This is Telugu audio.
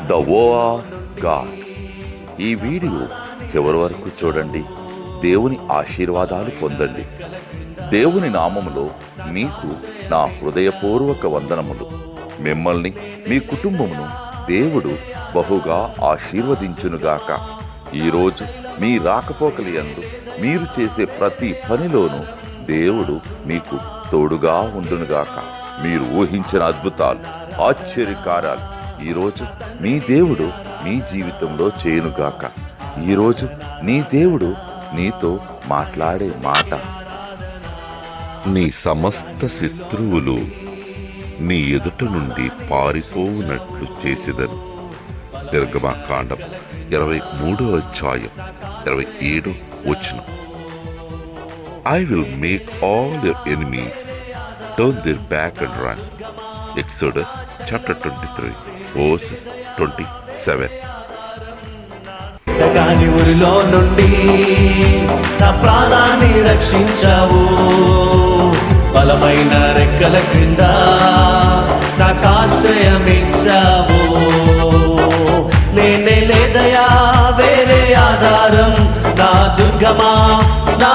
ద వో ఆఫ్ గాడ్. ఈ వీడియో చివరి వరకు చూడండి. దేవుని ఆశీర్వాదాలు పొందండి. దేవుని నామములో మీకు నా హృదయపూర్వక వందనములు. మిమ్మల్ని మీ కుటుంబమును దేవుడు బహుగా ఆశీర్వదించునుగాక. ఈరోజు మీ రాకపోకలి యందు మీరు చేసే ప్రతి పనిలోనూ దేవుడు మీకు తోడుగా ఉండునుగాక. మీరు ఊహించిన అద్భుతాలు, ఆశ్చర్యకార్యాలు ఈరోజు మీ దేవుడు మీ జీవితంలో చేయునుగాక. ఈరోజు నీ దేవుడు నీతో మాట్లాడే మాట, నీ సమస్త శత్రువులు నీ ఎదుట నుండి పారిపోవునట్లు చేసేదను. నిర్గమకాండం 23:27. I will make all your enemies turn their back and run. Exodus chapter 23:27. కాని ఊరిలో నుండి నా ప్రాణాన్ని రక్షించావు. బలమైన రెక్కల క్రింద నాకు ఆశ్రయమిచ్చావు. లేనే లేదయా వేరే ఆధారం, నా దుర్గమా, నా